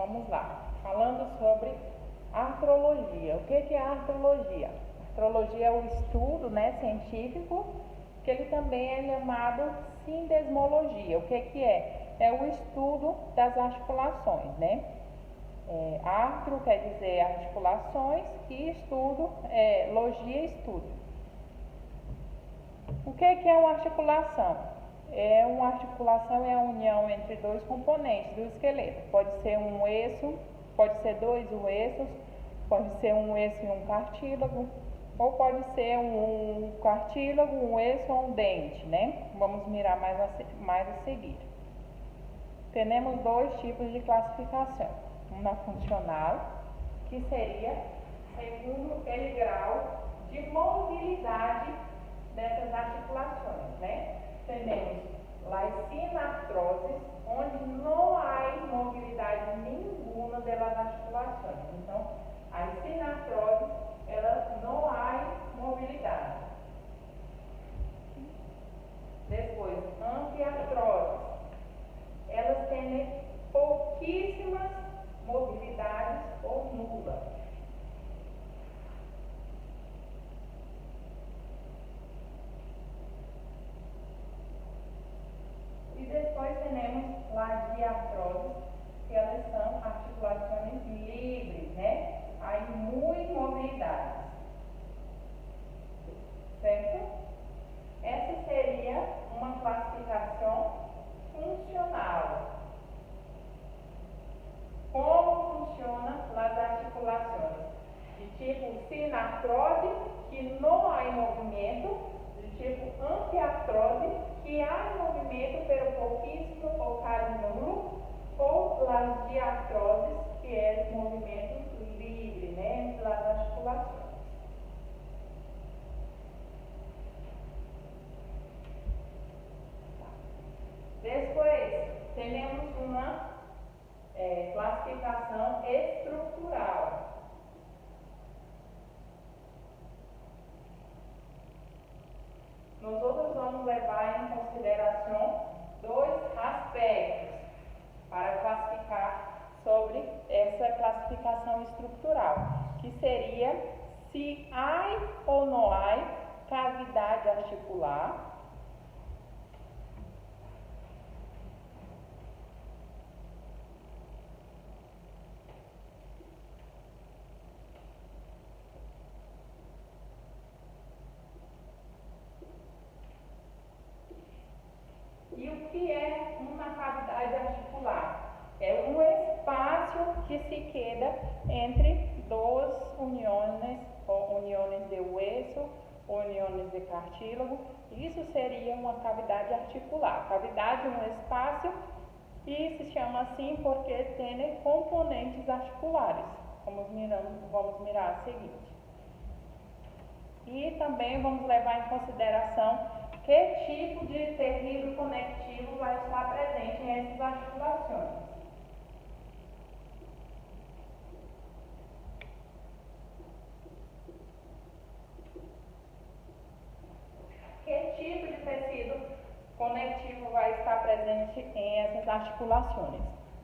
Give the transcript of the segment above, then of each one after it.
Vamos lá, falando sobre artrologia. O que é a artrologia? Artrologia é o estudo, né, científico, que ele também é chamado sindesmologia. O que é? É o estudo das articulações, né? Artro quer dizer articulações e estudo, logia, estudo. O que é uma articulação? Uma articulação é a união entre dois componentes do esqueleto. Pode ser um osso, pode ser dois ossos, pode ser um osso e um cartílago, ou pode ser um cartílago, um osso ou um dente, né? Vamos mirar mais a seguir. Temos dois tipos de classificação. Uma funcional, que seria segundo aquele grau de mobilidade dessas articulações, né? Temos as sinartroses, onde não há mobilidade nenhuma das articulações. Então, as sinartroses, elas não há mobilidade. Depois, anfiartroses, elas têm pouquíssimas mobilidades ou nula. E depois temos as diartroses, que elas são articulações livres, né? Há muitas mobilidades. Certo? Essa seria uma classificação funcional. Como funcionam as articulações? De tipo sinartrose, que não há movimento, de tipo anfiartrose, que há movimento pelo pouquíssimo ou quase nulo, ou as diartroses, que é movimento livre, né, das articulações. Depois, temos uma classificação estrutural. Nós outros vamos levar em consideração dois aspectos para classificar sobre essa classificação estrutural, que seria se há ou não há cavidade articular. E o que é uma cavidade articular? É um espaço que se queda entre duas uniões, ou uniões de osso, ou uniões de cartílago. Isso seria uma cavidade articular. Cavidade é um espaço e se chama assim porque tem componentes articulares, como vamos mirar a seguinte. E também vamos levar em consideração que tipo de tecido conectivo vai estar presente nessas articulações. Que tipo de tecido conectivo vai estar presente em essas articulações?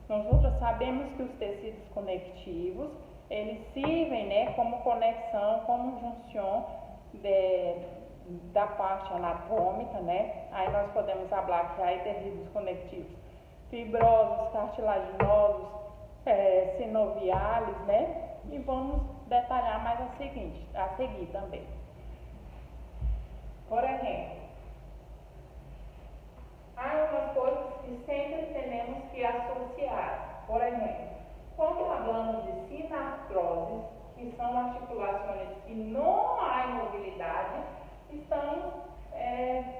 Nós sabemos que os tecidos conectivos, eles servem, né, como conexão, como junção da parte anatômica, né? Aí nós podemos falar que há tecidos conectivos fibrosos, cartilaginosos, sinoviais, né? E vamos detalhar mais a seguir também. Por exemplo, há umas coisas que sempre temos que associar. Por exemplo, quando falamos de sinartroses, que são articulações que não há mobilidade, estamos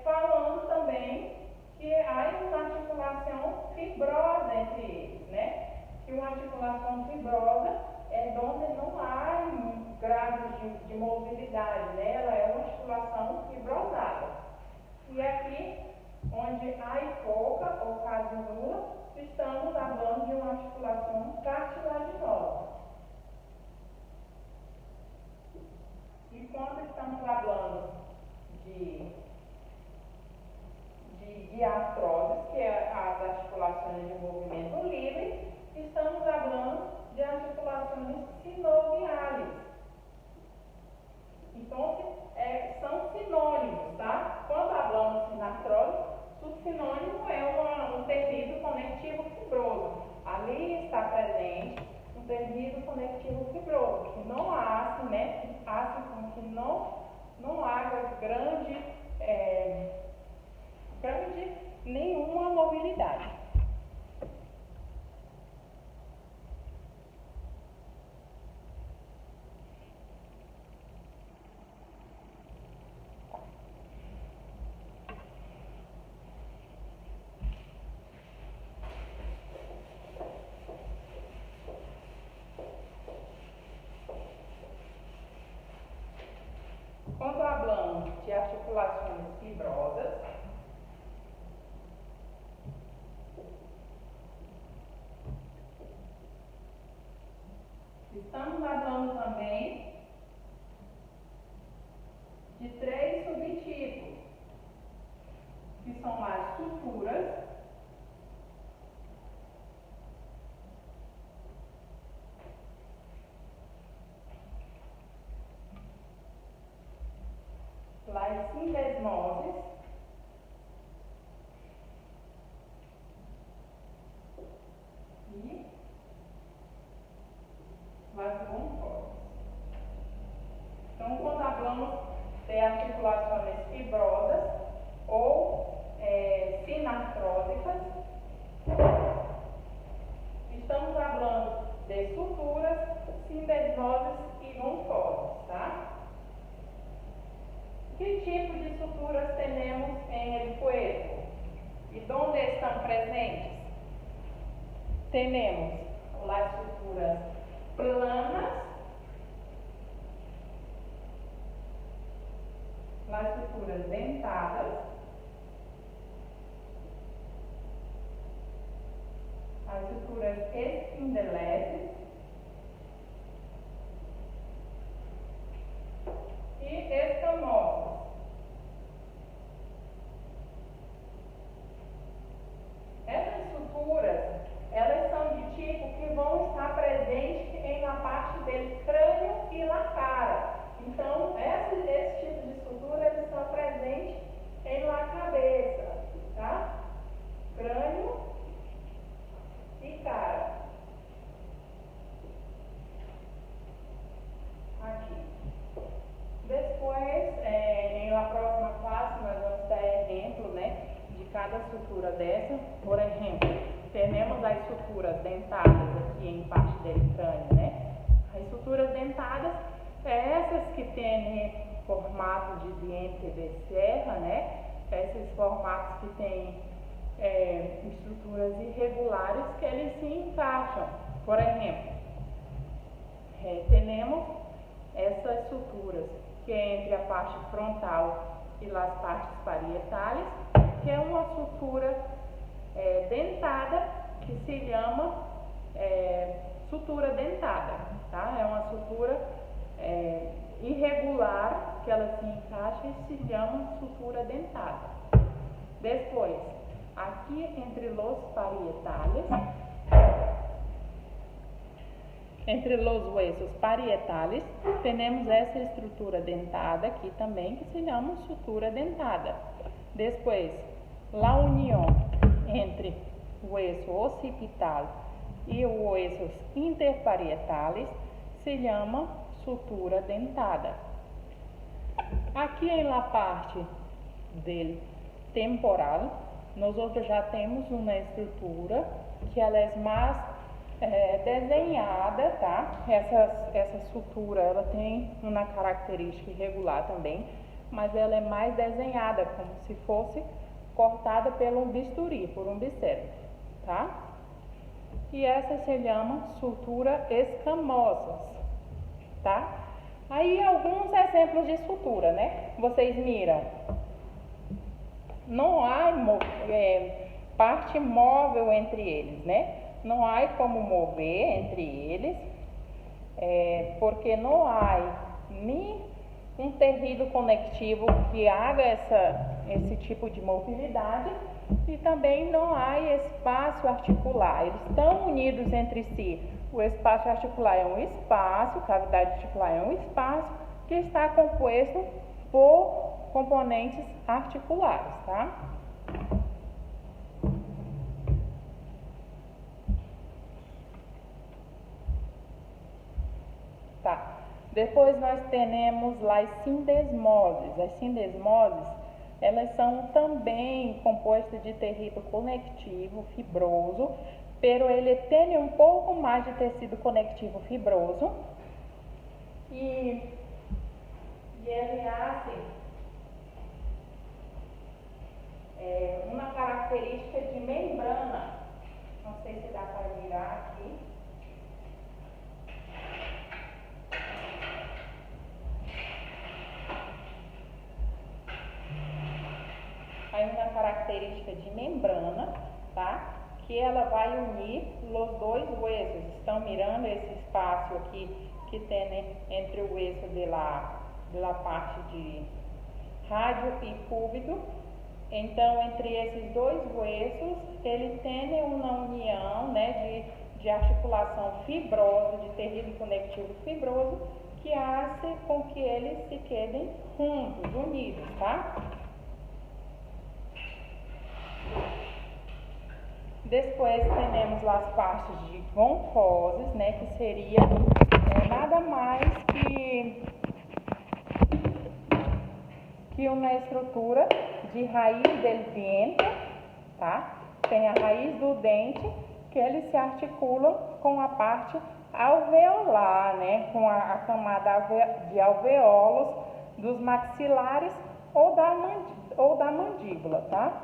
falando também que há uma articulação fibrosa entre eles, né? Que uma articulação fibrosa é onde não há graus de mobilidade, né? Ela é uma articulação fibrosada. E aqui, onde há pouca ou quase nula, estamos falando de uma articulação cartilaginosa. E quando estamos falando de artroses, que é as articulações de movimento livre, estamos falando ali está presente um tecido conectivo fibroso, que não há, que não haja grande nenhuma mobilidade. Quando hablamos de articulações fibrosas, estamos falando também de 3 subtipos, que são as suturas, as sindesmoses e as lomfoses. Então, quando falamos de articulações fibrosas ou sinartrósicas, estamos falando de suturas, sindesmoses e lomfoses, tá? Que tipo de suturas temos em el cuerpo? E onde estão presentes? Temos as suturas planas, as suturas dentadas, as suturas espindeléses e escamosas. Essas suturas, elas são de tipo que vão estar presentes na parte do crânio e na cara. Então, esse tipo de sutura, eles estão presentes na cabeça, tá? Crânio e cara. Aqui. Depois, na próxima classe, nós vamos dar exemplo, de cada sutura dessa. Por exemplo, temos as suturas dentadas aqui em parte do crânio, As suturas dentadas essas que têm formato de diente de serra, Esses formatos que têm estruturas irregulares que eles se encaixam. Por exemplo, temos essas suturas que é entre a parte frontal e as partes parietales, que é uma sutura dentada que se chama sutura dentada, tá? É uma sutura irregular que ela se encaixa e se chama sutura dentada. Depois, aqui entre os parietales, entre os huesos parietales, temos essa estrutura dentada aqui também, que se chama sutura dentada. Depois, a união entre o hueso occipital e os huesos interparietales se chama sutura dentada. Aqui na parte do temporal, nós já temos uma estrutura que ela é mais desenhada, tá? Essa sutura, ela tem uma característica irregular também, mas ela é mais desenhada, como se fosse cortada por um bisturi, por um bicerro, tá? E essa se chama sutura escamosas, tá? Aí alguns exemplos de sutura, Vocês miram, não há parte móvel entre eles, Não há como mover entre eles, porque não há nem um tecido conectivo que haga esse tipo de mobilidade e também não há espaço articular. Eles estão unidos entre si. O espaço articular é um espaço, cavidade articular é um espaço que está composto por componentes articulares, tá? Depois nós temos as sindesmoses. As sindesmoses, elas são também compostas de tecido conectivo fibroso, pero ele tem um pouco mais de tecido conectivo fibroso e ele hace uma característica de membrana. Não sei se dá para mirar aqui. Aí uma característica de membrana, tá? Que ela vai unir os dois huesos. Estão mirando esse espaço aqui que tem entre o hueso da parte de rádio e cúbito. Então, entre esses dois huesos, ele tem uma união, né, de articulação fibrosa, de tecido conectivo fibroso, que hace com que eles se quedem juntos, unidos, tá? Depois temos as partes de gonfoses, né, que seria nada mais que uma estrutura de raiz del diente, tá? Tem a raiz do dente, que eles se articulam com a parte alveolar, né, com a camada de alveolos dos maxilares ou da mandíbula, tá?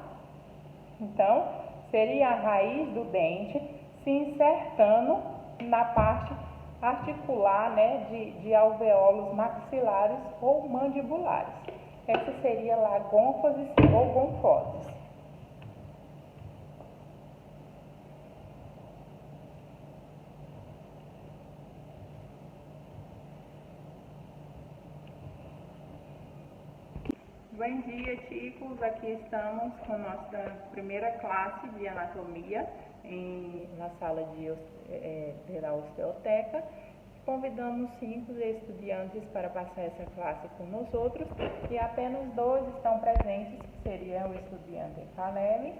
Então, seria a raiz do dente se insertando na parte articular, né, de alveolos maxilares ou mandibulares. Essa seria lá gônfoses ou gonfoses. Bom dia, chicos. Aqui estamos com nossa primeira classe de anatomia na sala da osteoteca. Convidamos 5 estudantes para passar essa classe com nós outros e apenas 2 estão presentes, que seriam o estudante Caleb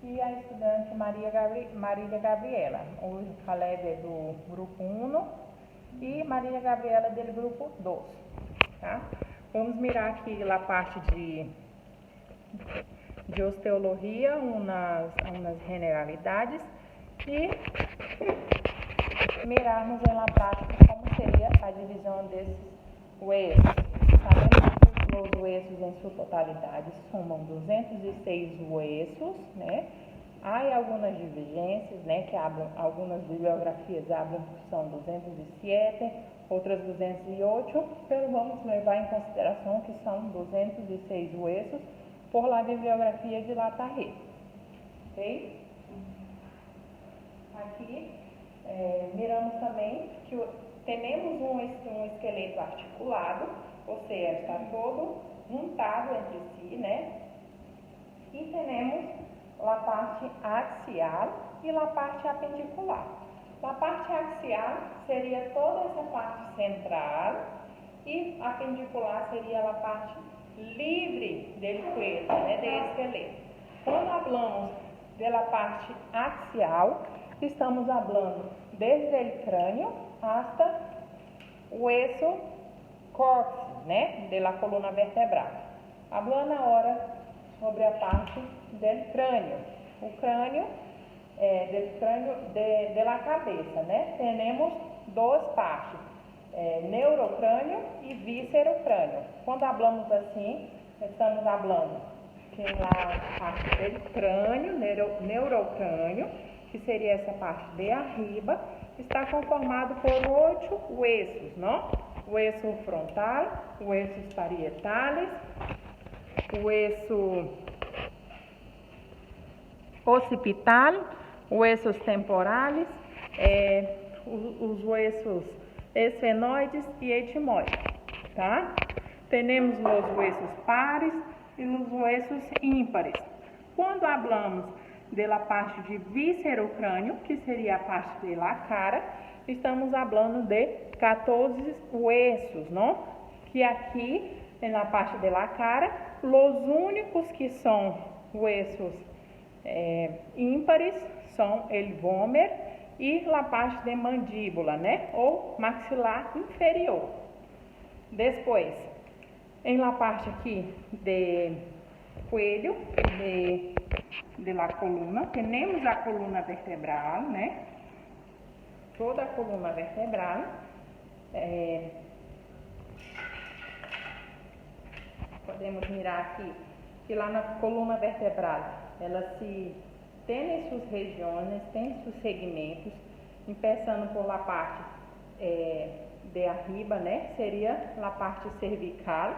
e a estudante Marília Gabriela. O Caleb é do grupo 1 e Marília Gabriela é do grupo 2, tá? Vamos mirar aqui a parte de osteologia, umas generalidades e mirarmos na prática como seria a divisão desses huesos. Sabemos que os huesos em sua totalidade somam 206 huesos, né? Há algumas divergências, né, que algumas bibliografias abrem que são 207, outras 208, então vamos levar em consideração que são 206 huesos por la bibliografia de Latarré, ok? Aqui miramos também que temos um esqueleto articulado, ou seja, está todo juntado entre si, né? E temos a parte axial e a parte apendicular. A parte axial seria toda essa parte central e apendicular seria a parte livre do cuello, né, do esqueleto. Quando falamos da parte axial, estamos falando desde o crânio hasta o hueso córtex, né, da coluna vertebral. Falando agora sobre a parte do crânio. O crânio da cabeça, né? Temos 2 partes, neurocrânio e viscerocrânio. Quando falamos assim, estamos falando que a parte do crânio, neurocrânio, que seria essa parte de arriba, está conformado por 8 huesos, não? O hueso frontal, o huesos parietales, o hueso occipital, huesos temporales, os huesos esfenoides e etimoides, tá? Temos os huesos pares e os huesos ímpares. Quando falamos da parte de viscerocrânio, que seria a parte da cara, estamos falando de 14 huesos, não? Que aqui, na parte da cara, os únicos que são huesos ímpares são o vômer e a parte de mandíbula, né? Ou maxilar inferior. Después, en la parte aquí de cuello, de la coluna, tenemos a coluna vertebral, né? Toda a coluna vertebral. Podemos mirar aqui que lá na coluna vertebral, ela tem suas regiões, tem seus segmentos, começando por la parte de arriba, né? Seria a parte cervical.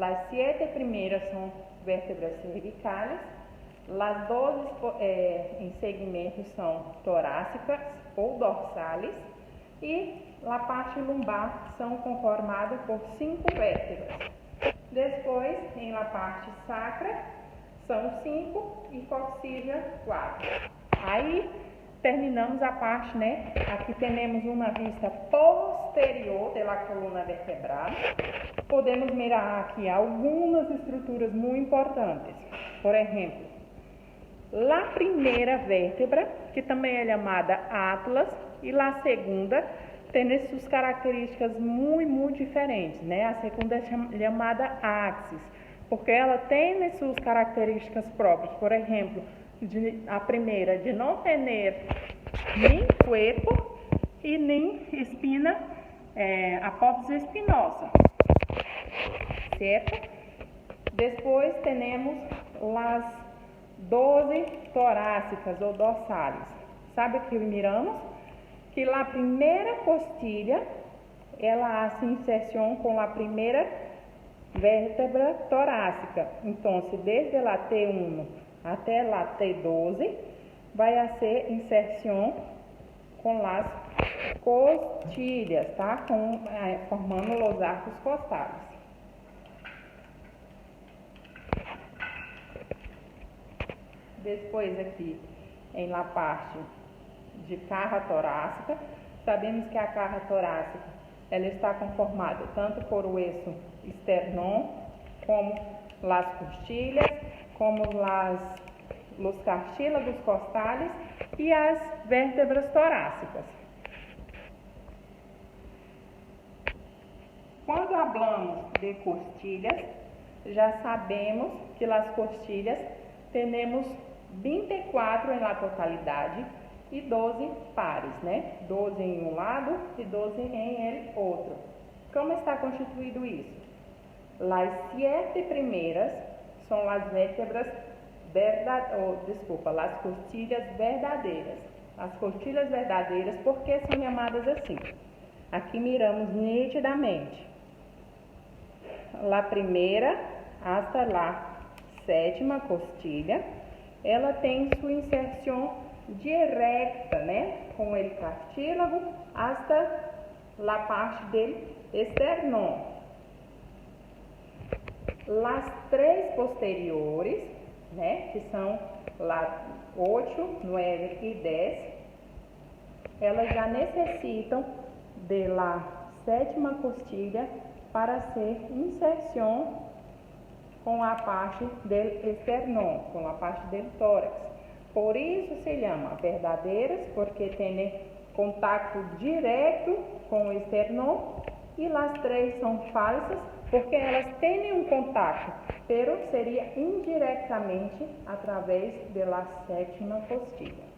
As 7 primeiras são vértebras cervicais. As 12 em segmentos são torácicas ou dorsais. E a parte lombar são conformadas por 5 vértebras. Depois, em la parte sacra, são 5 e coxília 4. Aí, terminamos a parte, né? Aqui temos uma vista posterior da coluna vertebral. Podemos mirar aqui algumas estruturas muito importantes. Por exemplo, a primeira vértebra, que também é chamada atlas, e a segunda tem suas características muito diferentes, né? A segunda é chamada axis, porque ela tem suas características próprias. Por exemplo, a primeira de não ter nem corpo e nem espina, apófise espinosa, certo? Depois temos as 12 torácicas ou dorsais. Sabe o que miramos? Que a primeira costilha, ela hace inserção com a primeira vértebra torácica. Então, desde a T1 até a T12, vai ser inserção com as costilhas, tá? Formando os arcos costais. Depois aqui, em la parte de carra torácica, sabemos que a carra torácica ela está conformada tanto por o eixo esternão, como as costilhas, como os cartílagos costales e as vértebras torácicas. Quando falamos de costilhas, já sabemos que as costilhas temos 24 em la totalidade e 12 pares, né? 12 em um lado e 12 em outro. Como está constituído isso? As 7 primeiras são as vértebras as costilhas verdadeiras. As costilhas verdadeiras, por que são chamadas assim? Aqui miramos nitidamente. A primeira hasta a 7ª costilha, ela tem sua inserção direta, né, com o cartílago hasta a parte do esternão. As 3 posteriores, né, que são lá 8, 9 e 10, elas já necessitam da 7ª costilha para ser inserção com a parte do esternão, com a parte do tórax. Por isso se chama verdadeiras, porque tem contato direto com o esternão, e as 3 são falsas, porque elas têm um contato, pero seria indiretamente através da 7ª costilha.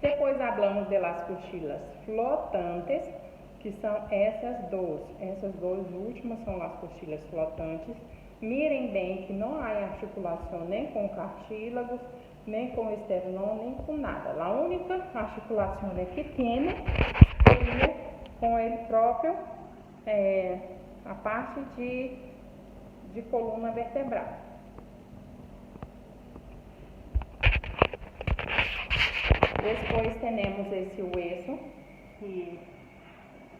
Depois falamos das costilhas flotantes, que são essas duas. Essas duas últimas são as costilhas flotantes. Mirem bem que não há articulação nem com cartílagos, nem com esternão, nem com nada. A única articulação que tem seria com ele próprio, a parte de coluna vertebral. Depois temos esse osso, que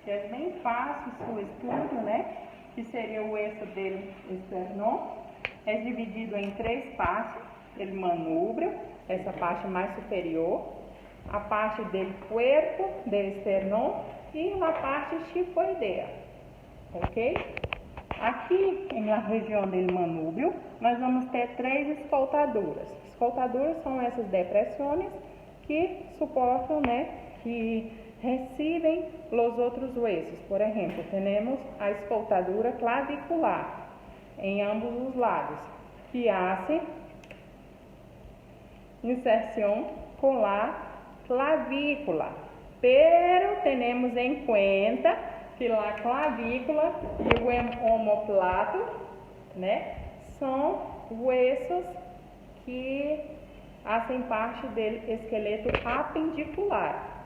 é bem fácil o estudo, né? Que seria o eixo dele esternão. É dividido em 3 partes: ele manúbrio, essa parte mais superior, a parte do corpo do esternão e a parte tifoidea, ok? Aqui na região do manúbrio, nós vamos ter 3 escoltaduras. Escoltaduras são essas depressões que suportam, né, que reciben los outros huesos. Por exemplo, temos a escoltadura clavicular em ambos os lados, que hace inserção com a clavícula. Pero temos em conta que a clavícula e o omoplato, né, são huesos que fazem parte do esqueleto apendicular.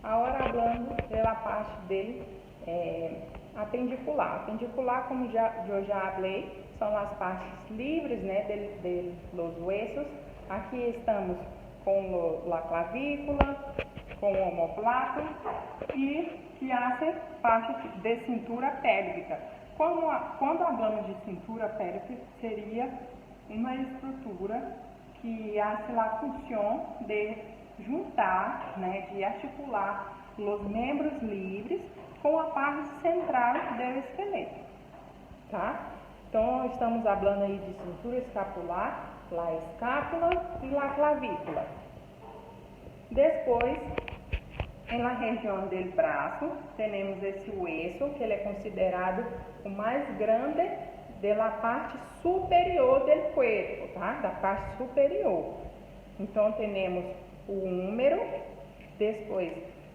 Agora, falando pela parte dele apendicular. Apendicular, como eu já falei, são as partes livres, né, de los huesos. Aqui estamos com a clavícula, com o omoplato e que fazem parte de cintura pélvica. Quando falamos de cintura pélvica, seria uma estrutura que faz a função de juntar, né, de articular os membros livres com a parte central do esqueleto, tá? Então, estamos falando aí de cintura escapular, a escápula e a clavícula. Depois, na região do braço, temos esse hueso, que ele é considerado o mais grande da parte superior do corpo, tá? Da parte superior. Então, temos o húmero, depois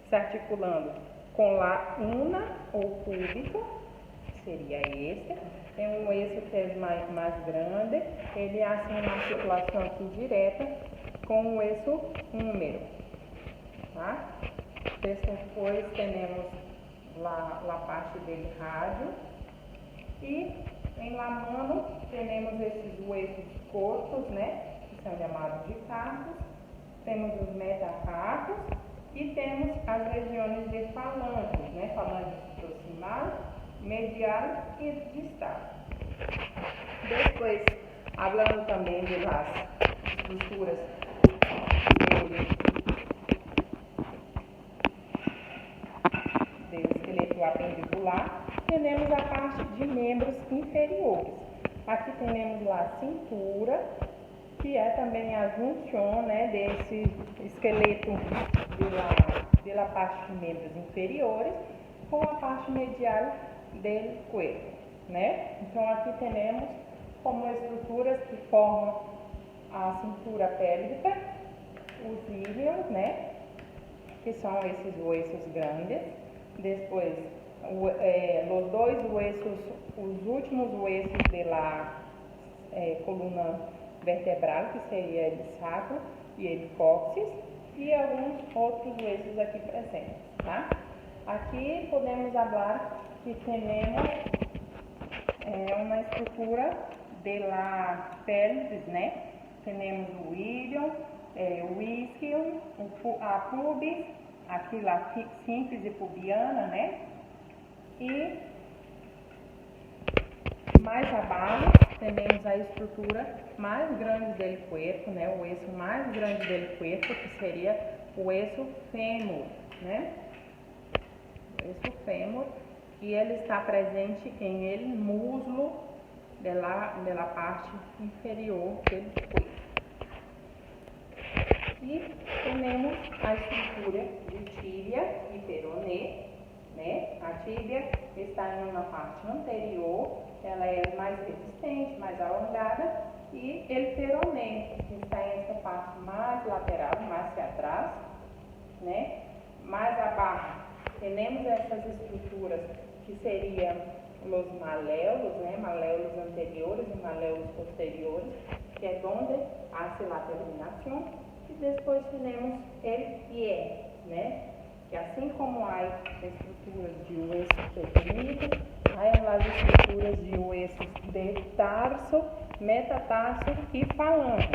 se articulando com a una ou cúbito, seria esse. Tem um hueso que é mais grande, ele faz uma articulação aqui direta com o hueso húmero, tá? Depois temos a parte dele rádio e em la mano temos esses huesos cortos, né, que são chamados de carpos. Temos os metacarpos e temos as regiões de falanges, né, falange proximal, medial e distal. Depois, falando também das estruturas do esqueleto apendicular, temos a parte de membros inferiores. Aqui temos a cintura, que é também a junção, né, desse esqueleto pela parte de membros inferiores com a parte medial do corpo, né? Então, aqui temos como estruturas que formam a cintura pélvica, os íleos, né, que são esses huesos grandes. Depois, os dois huesos, os últimos huesos da coluna vertebral, que seria o sacro e o cóccix, e alguns outros huesos aqui presentes, tá? Aqui podemos falar que temos uma estrutura da pelvis, né? Temos o íleon, o isquion, a pubis, aqui a síntese pubiana, né? E mais abaixo temos a estrutura mais grande do corpo, né? O osso mais grande do corpo, que seria o osso fêmur, né? O osso fêmur, e ele está presente em ele muslo da parte inferior do corpo. E temos a estrutura de tíbia e peroné, né? A tíbia está em uma parte anterior, ela é mais resistente, mais alongada, e o peroné está em essa parte mais lateral, mais para trás, né? Mais abaixo temos essas estruturas que seriam os maléolos, né? Maléolos anteriores e maléolos posteriores, que é onde hace a terminação. E depois temos el pie, né? Que assim como há estruturas de osso pequenito, há as estruturas de ossos de tarso, metatarso e falanges.